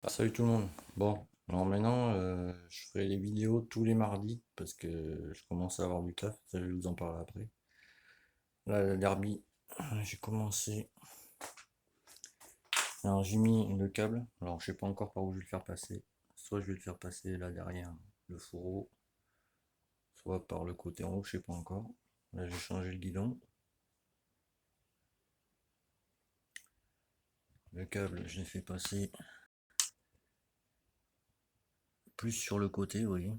Salut tout le monde. Bon, alors maintenant, je ferai les vidéos tous les mardis parce que je commence à avoir du taf. Ça, je vais vous en parler après. Là, la derby, j'ai commencé. Alors, j'ai mis le câble. Alors, je sais pas encore par où je vais le faire passer. Soit je vais le faire passer là derrière le fourreau, soit par le côté en haut, je sais pas encore. Là, j'ai changé le guidon. Le câble, je l'ai fait passer plus sur le côté, vous voyez.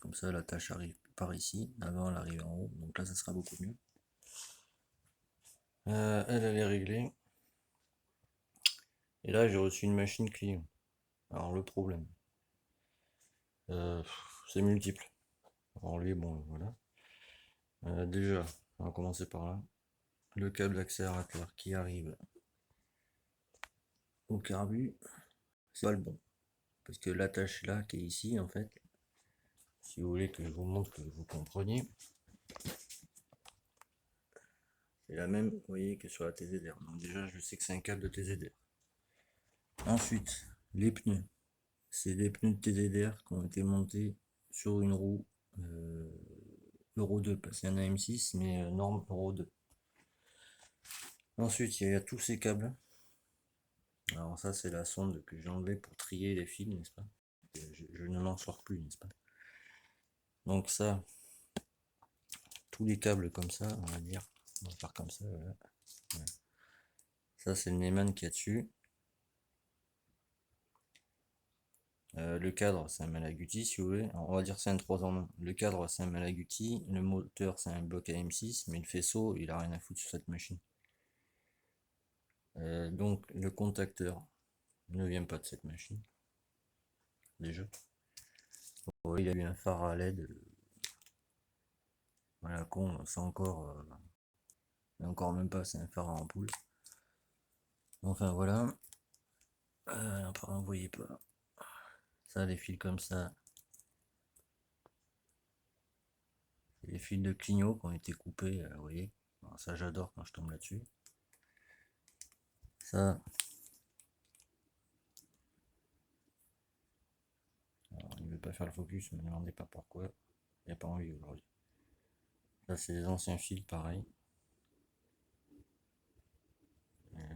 Comme ça, la tâche arrive par ici. Avant, elle arrive en haut. Donc là, ça sera beaucoup mieux. Elle est réglée. Et là, j'ai reçu une machine client. Alors, le problème, euh, c'est multiple. Alors, lui, bon, voilà. Déjà, on va commencer par là. Le câble d'accélérateur qui arrive au carbu, c'est pas le bon. Parce que l'attache là, qui est ici, en fait, si vous voulez que je vous montre, que vous compreniez, c'est la même, vous voyez, que sur la TZR. Donc, déjà, je sais que c'est un câble de TZR. Ensuite, les pneus. C'est des pneus de TZR qui ont été montés sur une roue Euro 2, parce qu'il y en a M6, mais norme Euro 2. Ensuite, il y a tous ces câbles. Alors ça, c'est la sonde que j'ai enlevée pour trier les fils, n'est-ce pas? Je ne m'en sors plus, n'est-ce pas? Donc ça, tous les câbles comme ça, on va dire, on va faire comme ça, voilà. Ouais. Ça, c'est le Neyman qui est dessus. Le cadre, c'est un Malaguti, si vous voulez. Alors, on va dire c'est un 3 en 1. Le cadre, c'est un Malaguti. Le moteur, c'est un bloc AM6. Mais le faisceau, il a rien à foutre sur cette machine. Donc, le contacteur ne vient pas de cette machine. Déjà. Bon, il a eu un phare à LED. Voilà, con, c'est encore même pas, c'est un phare à ampoule. Enfin, voilà. Après, vous voyez pas. Ça, les fils comme ça. Les fils de clignot qui ont été coupés, vous voyez. Alors, ça, j'adore quand je tombe là-dessus. Ça. Alors, il veut pas faire le focus, me demandez pas pourquoi. Il n'y a pas envie aujourd'hui. Ça, c'est les anciens fils, pareil.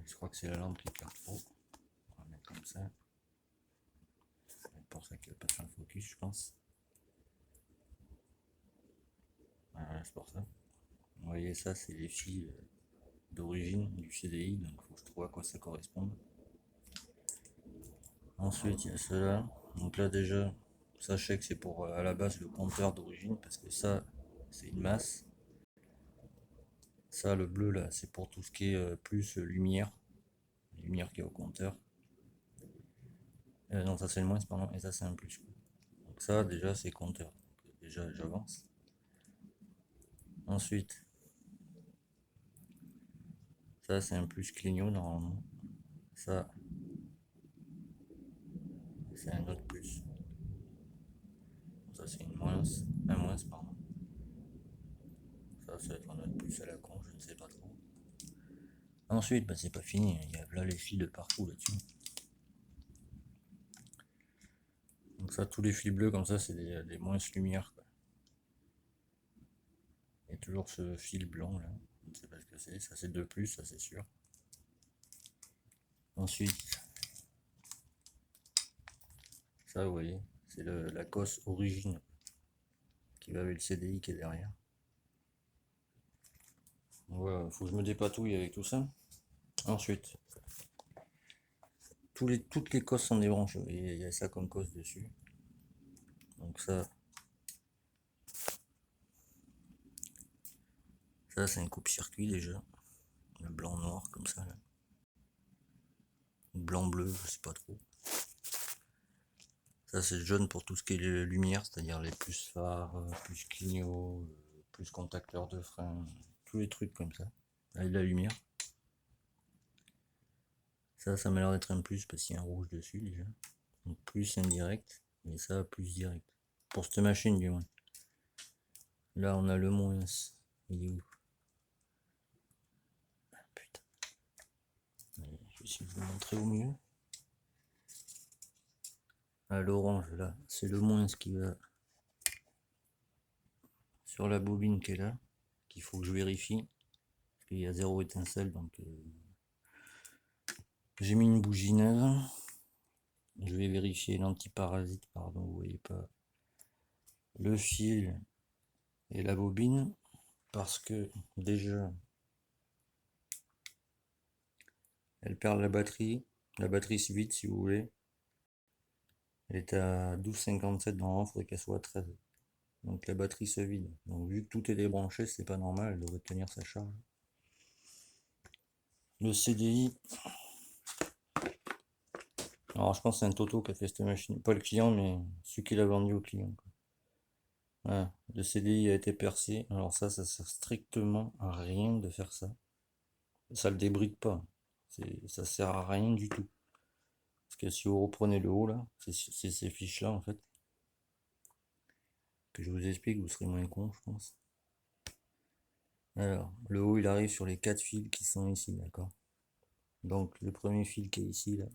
Je crois que c'est la lampe qui perd trop. On va mettre comme ça. C'est pour ça qu'il ne veut pas faire le focus, je pense. Voilà, c'est pour ça. Vous voyez, ça, c'est les fils d'origine du CDI, donc il faut que je trouve à quoi ça correspond. Ensuite, il y a cela. Donc là, déjà, sachez que c'est pour à la base le compteur d'origine, parce que ça, c'est une masse. Ça, le bleu là, c'est pour tout ce qui est plus lumière. Lumière qui est au compteur. Non, ça c'est le moins, pardon, et ça c'est un plus. Donc ça, déjà, c'est compteur. Donc, déjà, j'avance. Ensuite, ça c'est un plus clignot normalement. Ça, c'est un autre plus. Ça c'est une moins, un moins, pardon. Ça va être un autre plus à la con, je ne sais pas trop. Ensuite, bah, c'est pas fini, il y a là les fils de partout là-dessus. Donc ça, tous les fils bleus comme ça, c'est des moins lumière. Quoi. Il y a toujours ce fil blanc là, je ne sais pas ce que c'est, ça c'est 2 plus, ça c'est sûr. Ensuite, ça vous voyez, c'est la cosse origine qui va avec le CDI qui est derrière. Voilà, faut que je me dépatouille avec tout ça. Ensuite, toutes les cosses sont débranchées. Il y a ça comme cosse dessus. Donc ça c'est un coupe-circuit déjà. Le blanc-noir comme ça. Là. Blanc-bleu, je sais pas trop. Ça c'est jaune pour tout ce qui est les lumières, c'est-à-dire les plus phares, plus clignot, plus contacteurs de frein, tous les trucs comme ça. Avec la lumière. Ça m'a l'air d'être un plus parce qu'il y a un rouge dessus déjà. Donc plus indirect, et ça plus direct. Pour cette machine du moins. Là on a le moins. Il est où? Ah, putain. Je vais essayer de vous montrer au mieux. Ah, l'orange là, c'est le moins ce qui va sur la bobine qui est là, qu'il faut que je vérifie. Parce qu'il y a 0 étincelle, donc j'ai mis une bougie neuve. Je vais vérifier l'antiparasite, pardon, vous voyez pas le fil et la bobine, parce que déjà elle perd la batterie se vide si vous voulez. Elle est à 12,57, normalement il faudrait qu'elle soit à 13. Donc la batterie se vide. Donc vu que tout est débranché, c'est pas normal, elle devrait tenir sa charge. Le CDI, alors je pense que c'est un Toto qui a fait cette machine, pas le client, mais celui qui l'a vendu au client. Voilà. Le CDI a été percé. Alors ça sert strictement à rien de faire ça. Ça le débride pas. Ça sert à rien du tout. Parce que si vous reprenez le haut là, c'est ces fiches là en fait. Que je vous explique, vous serez moins con, je pense. Alors, le haut il arrive sur les 4 fils qui sont ici, d'accord. Donc le premier fil qui est ici là.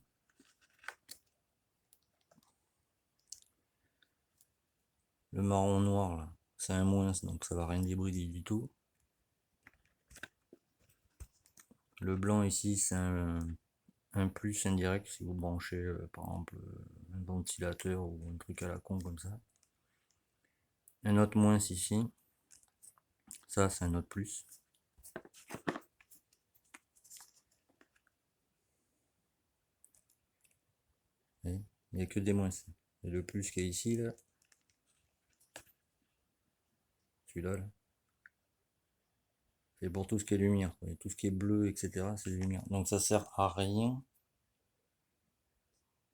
Le marron noir là, c'est un moins, donc ça va rien débrider du tout. Le blanc ici, c'est un plus indirect si vous branchez par exemple un ventilateur ou un truc à la con comme ça. Un autre moins ici, ça c'est un autre plus. Il n'y a que des moins. Et le plus qui est ici là, celui-là là, c'est pour tout ce qui est lumière, quoi. Et tout ce qui est bleu, etc. c'est lumière. Donc ça sert à rien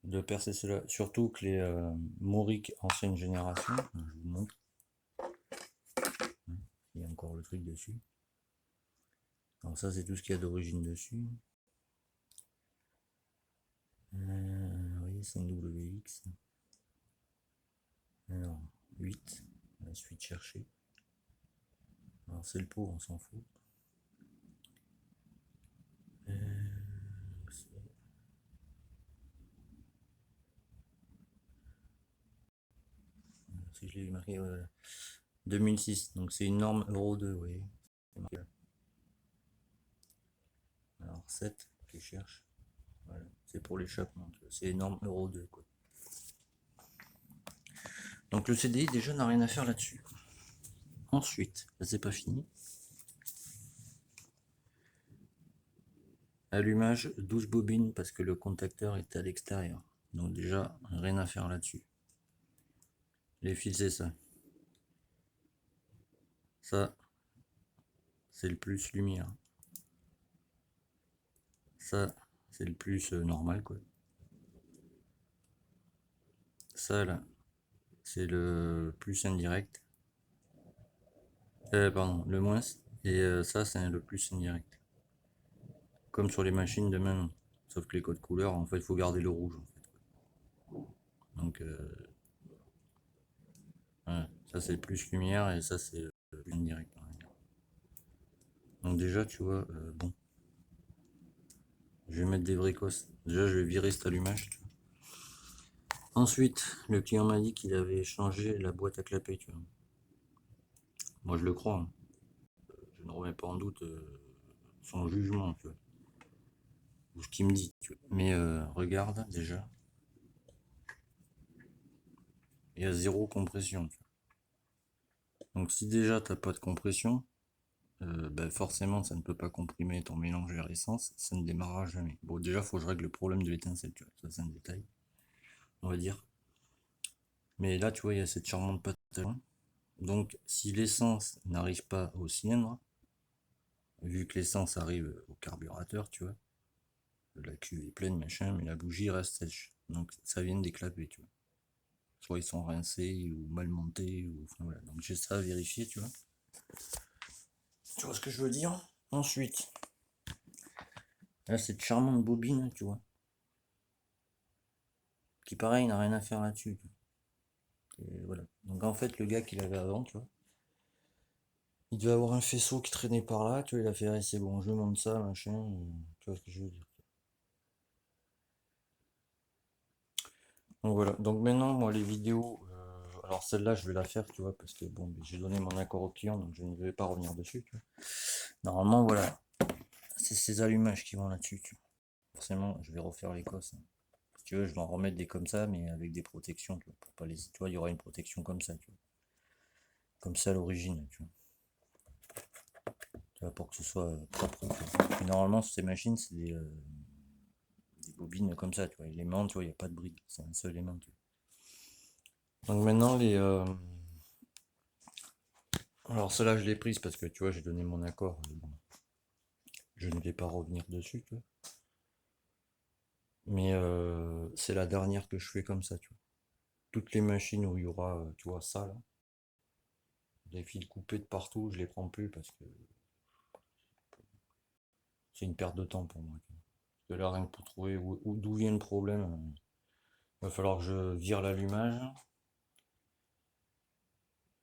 de percer cela. Surtout que les Mauric ancienne génération, je vous montre. Il y a encore le truc dessus. Alors ça c'est tout ce qu'il y a d'origine dessus. Vous voyez, 5WX. Alors 8. La suite chercher. Alors c'est le pot, on s'en fout. Si je l'ai marqué, 2006, donc c'est une norme Euro 2, vous voyez. Alors 7, je cherche. Voilà. C'est pour l'échappement, c'est une norme Euro 2, quoi. Donc le CDI déjà n'a rien à faire là-dessus. Ensuite, c'est pas fini. Allumage 12 bobines parce que le contacteur est à l'extérieur. Donc déjà, rien à faire là-dessus. Les fils, c'est ça. Ça, c'est le plus lumière. Ça, c'est le plus normal, quoi. Ça, là, c'est le plus indirect. Pardon, le moins. Et ça, c'est le plus indirect. Comme sur les machines de main. Sauf que les codes couleurs, en fait, il faut garder le rouge. En fait. Donc, voilà. Ça, c'est le plus lumière et ça, c'est le plus indirect. Donc déjà, tu vois, bon. Je vais mettre des vricos. Déjà, je vais virer cet allumage. Tu vois. Ensuite, le client m'a dit qu'il avait changé la boîte à clapet. Tu vois. Moi, je le crois. Hein. Je ne remets pas en doute son jugement. Tu vois. Ou ce qu'il me dit. Tu vois. Mais regarde, déjà. Il y a 0 compression. Tu vois. Donc si déjà, tu n'as pas de compression, ben forcément, ça ne peut pas comprimer ton mélange à essence. Ça ne démarrera jamais. Bon, déjà, il faut que je règle le problème de l'étincelle. Tu vois. Ça, c'est un détail. On va dire. Mais là, tu vois, il y a cette charmante patte. Donc, si l'essence n'arrive pas au cylindre, vu que l'essence arrive au carburateur, tu vois, la cuve est pleine, machin, mais la bougie reste sèche. Donc, ça vient d'éclater, tu vois. Soit ils sont rincés ou mal montés, ou enfin voilà. Donc, j'ai ça à vérifier, tu vois. Tu vois ce que je veux dire? Ensuite, là, cette charmante bobine, tu vois, qui pareil n'a rien à faire là-dessus. Voilà. Donc, en fait, le gars qui l'avait avant, tu vois, il devait avoir un faisceau qui traînait par là, tu vois, il a fait, c'est bon, je monte ça, machin, tu vois ce que je veux dire. Donc voilà. Donc maintenant, moi, les vidéos, alors celle-là, je vais la faire, tu vois, parce que bon, j'ai donné mon accord au client, donc je ne vais pas revenir dessus, tu vois. Normalement, voilà, c'est ces allumages qui vont là-dessus, tu vois. Forcément, je vais refaire l'Écosse, hein. Si tu veux, je vais en remettre des comme ça, mais avec des protections, tu vois, pour pas les... Tu vois, il y aura une protection comme ça, tu vois. Comme ça à l'origine, tu vois. Tu vois, pour que ce soit propre, tu vois. Et normalement, sur ces machines, c'est des bobines comme ça, tu vois. L'aimant, tu vois, il n'y a pas de bride, c'est un seul aimant, tu vois. Donc maintenant, alors celle-là, je l'ai prise parce que, tu vois, j'ai donné mon accord. Bon, je ne vais pas revenir dessus, tu vois. Mais c'est la dernière que je fais comme ça, tu vois. Toutes les machines où il y aura, tu vois, ça, là, les fils coupés de partout, je les prends plus parce que c'est une perte de temps pour moi, tu vois. Parce que là, rien que pour trouver d'où vient le problème, il va falloir que je vire l'allumage,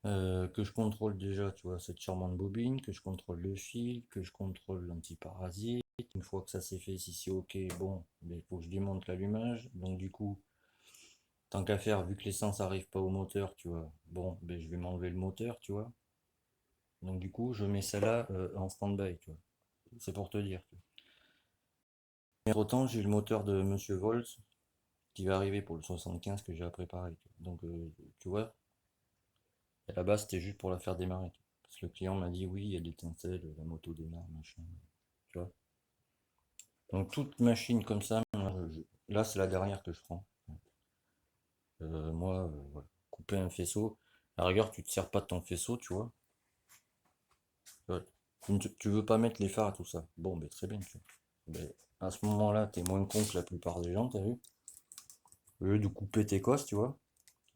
que je contrôle déjà, tu vois, cette charmante bobine, que je contrôle le fil, que je contrôle l'antiparasite. Une fois que ça c'est fait, si c'est ok, bon, il faut que je démonte l'allumage. Donc du coup, tant qu'à faire, vu que l'essence arrive pas au moteur, tu vois, bon, ben, je vais m'enlever le moteur, tu vois. Donc du coup, je mets ça là en stand-by, tu vois. C'est pour te dire. Mais autant, j'ai le moteur de Monsieur Volz qui va arriver pour le 75 que j'ai à préparer, tu vois. Donc tu vois, à la base, c'était juste pour la faire démarrer, tu vois. Parce que le client m'a dit oui, il y a de l'étincelle, la moto démarre, machin. Tu vois. Donc toute machine comme ça, là c'est la dernière que je prends. Moi, voilà. Couper un faisceau. À la rigueur, tu te sers pas de ton faisceau, tu vois. Ouais. Tu veux pas mettre les phares et tout ça. Bon, ben très bien, tu vois. Ben, à ce moment-là, t'es moins con que la plupart des gens, t'as vu? Au lieu de couper tes cosses, tu vois,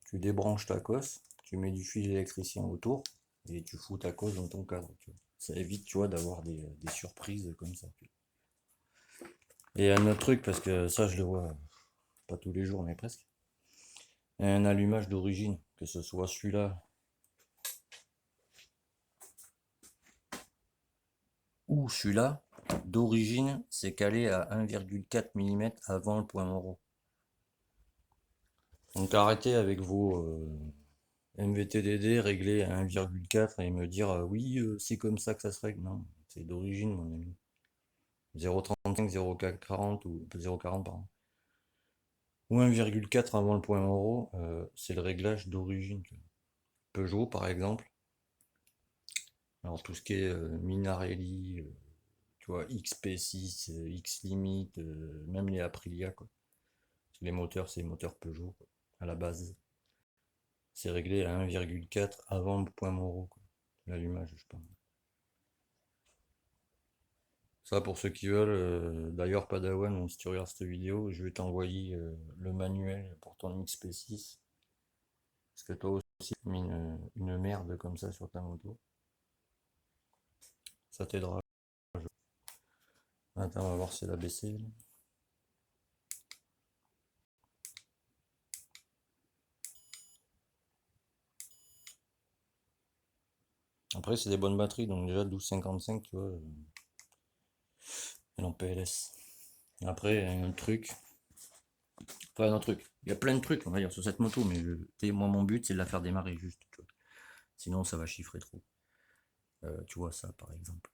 tu débranches ta cosse, tu mets du fil électricien autour et tu fous ta cosse dans ton cadre, tu vois. Ça évite, tu vois, d'avoir des surprises comme ça. Et un autre truc, parce que ça, je le vois pas tous les jours, mais presque. Un allumage d'origine, que ce soit celui-là ou celui-là, d'origine, c'est calé à 1,4 mm avant le point moro. Donc arrêtez avec vos MVTDD réglés à 1,4 et me dire oui, c'est comme ça que ça se règle. Non, c'est d'origine, mon ami. 0,35, 0,40 ou 0,40 pardon. Ou 1,4 avant le point moro, c'est le réglage d'origine. Peugeot par exemple, alors tout ce qui est Minarelli, tu vois, XP6, X-Limit, même les Aprilia, quoi. Les moteurs, c'est les moteurs Peugeot, quoi, à la base. C'est réglé à 1,4 avant le point moro, l'allumage, je pense. Ça, pour ceux qui veulent, d'ailleurs, Padawan, si tu regardes cette vidéo, je vais t'envoyer le manuel pour ton XP6. Parce que toi aussi, tu as mis une merde comme ça sur ta moto. Ça t'aidera. Attends, on va voir si elle a baissé. Après, c'est des bonnes batteries, donc déjà 12,55, tu vois, elle est en PLS. Après, un truc, enfin un truc, il y a plein de trucs, on va dire, sur cette moto, mais moi, mon but, c'est de la faire démarrer juste, tu vois. Sinon, ça va chiffrer trop. Tu vois ça, par exemple.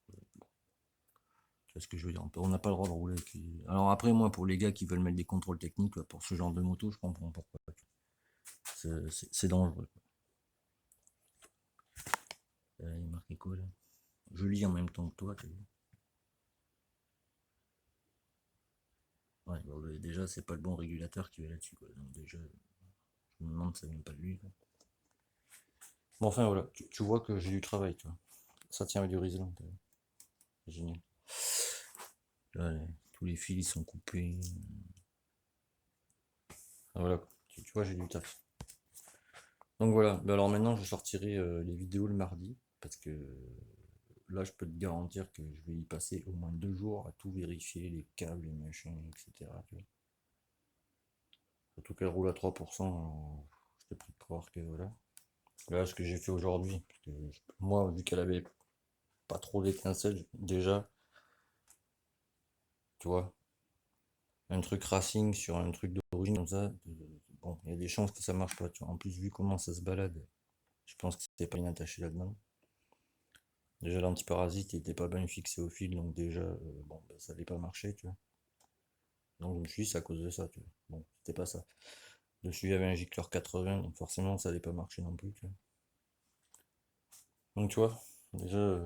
Tu vois ce que je veux dire? On n'a pas le droit de rouler avec. Alors après, moi, pour les gars qui veulent mettre des contrôles techniques, pour ce genre de moto, je comprends pourquoi. C'est dangereux. Il est marqué quoi là? Je lis en même temps que toi, t'as vu? Ouais, bon, déjà, c'est pas le bon régulateur qui est là-dessus, quoi. Donc déjà, je me demande si ça vient pas de lui, quoi. Bon, enfin, voilà. Tu vois que j'ai du travail, tu vois. Ça tient avec du Riesling, t'as vu? C'est génial. Là, tous les fils sont coupés. Ah, voilà, quoi. Tu vois, j'ai du taf. Donc voilà. Ben alors maintenant, je sortirai les vidéos le mardi. Parce que là, je peux te garantir que je vais y passer au moins 2 jours à tout vérifier, les câbles, les machins, etc. Tu vois. Surtout qu'elle roule à 3%, je te prie de croire que voilà. Là, ce que j'ai fait aujourd'hui, parce que moi, vu qu'elle avait pas trop d'étincelles, déjà, tu vois, un truc racing sur un truc d'origine comme ça, bon, il y a des chances que ça marche pas, tu vois. En plus, vu comment ça se balade, je pense que c'était pas inattaché là-dedans. Déjà, l'antiparasite il était pas bien fixé au fil, donc déjà, bon, bah, ça allait pas marcher, tu vois. Donc je me suis dit, c'est à cause de ça, tu vois. Bon, c'était pas ça. Dessus, il y avait un gicleur 80, donc forcément, ça allait pas marcher non plus, tu vois. Donc tu vois, déjà,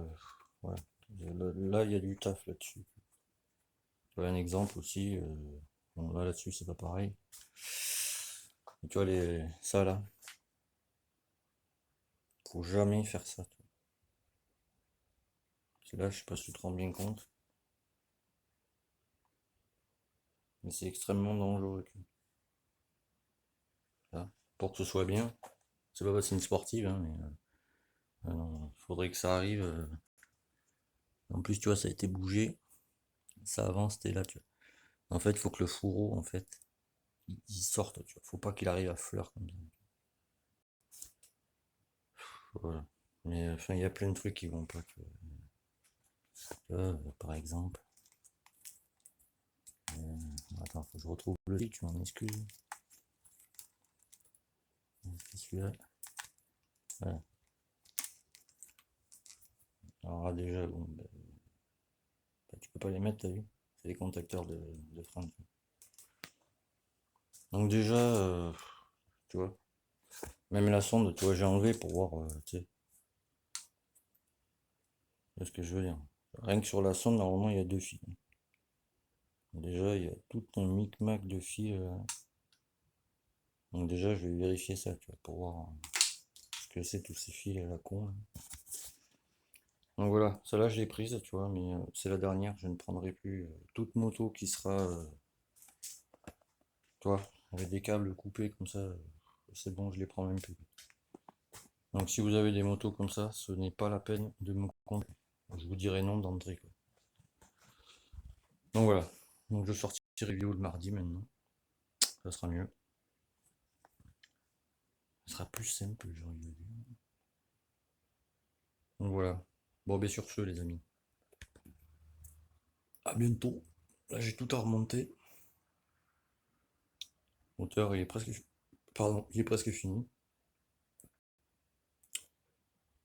ouais. Là, il y a du taf là-dessus. Tu vois, un exemple aussi, bon, là-dessus, c'est pas pareil. Et tu vois, ça là, faut jamais faire ça, tu vois. Parce que là, je sais pas si tu te rends bien compte, mais c'est extrêmement dangereux, tu vois. Là, pour que ce soit bien, c'est pas parce que c'est une sportive, hein, mais non, faudrait que ça arrive. En plus, tu vois, ça a été bougé, ça avance, c'était là, tu vois. En fait, il faut que le fourreau, en fait, il sorte, tu vois. Faut pas qu'il arrive à fleur comme ça. Voilà. Mais enfin, il y a plein de trucs qui vont pas, tu vois. Par exemple, attends, faut que je retrouve le fil, tu m'en excuses. C'est celui-là. Voilà. Alors là, déjà, bon, bah, tu peux pas les mettre, t'as vu? C'est les contacteurs de frein. Donc déjà, tu vois, même la sonde, tu vois, j'ai enlevé pour voir, tu sais, ce que je veux dire. Rien que sur la sonde, normalement, il y a deux fils. Déjà, il y a tout un micmac de fils. Donc déjà, je vais vérifier ça, tu vois, pour voir ce que c'est tous ces fils à la con, là. Donc voilà, celle-là, je l'ai prise, tu vois, mais c'est la dernière. Je ne prendrai plus toute moto qui sera, tu vois, avec des câbles coupés comme ça. C'est bon, je les prends même plus. Donc si vous avez des motos comme ça, ce n'est pas la peine de me contacter. Je vous dirai non d'entrée, quoi. Donc voilà. Donc je sortirai vidéo le mardi maintenant. Ça sera mieux. Ça sera plus simple, j'ai envie de dire. Donc voilà. Bon, ben sur ce, les amis. À bientôt. Là, j'ai tout à remonter. Le moteur, il est presque, pardon, il est presque fini.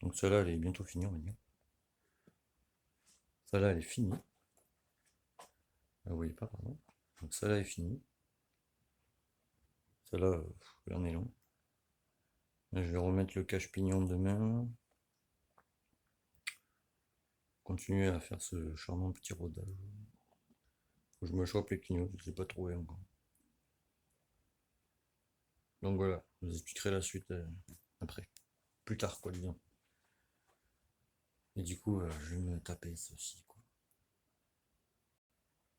Donc celle-là, elle est bientôt finie, on va dire. Celle-là, elle est finie. Ah, vous voyez pas, pardon. Donc celle-là est finie. Celle-là, il en est long. Là, je vais remettre le cache-pignon demain. Continuer à faire ce charmant petit rodage. Faut que je me chope les clignots, je ne les ai pas trouvé encore. Donc voilà, je vous expliquerai la suite après. Plus tard, quoi, disons. Et du coup, je vais me taper ceci, quoi.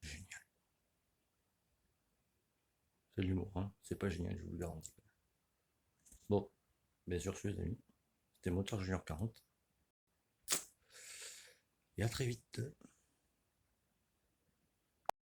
Génial. C'est de l'humour, hein. C'est pas génial, je vous le garantis. Bon, bien sûr, les amis. C'était Moteur Junior 40. Et à très vite.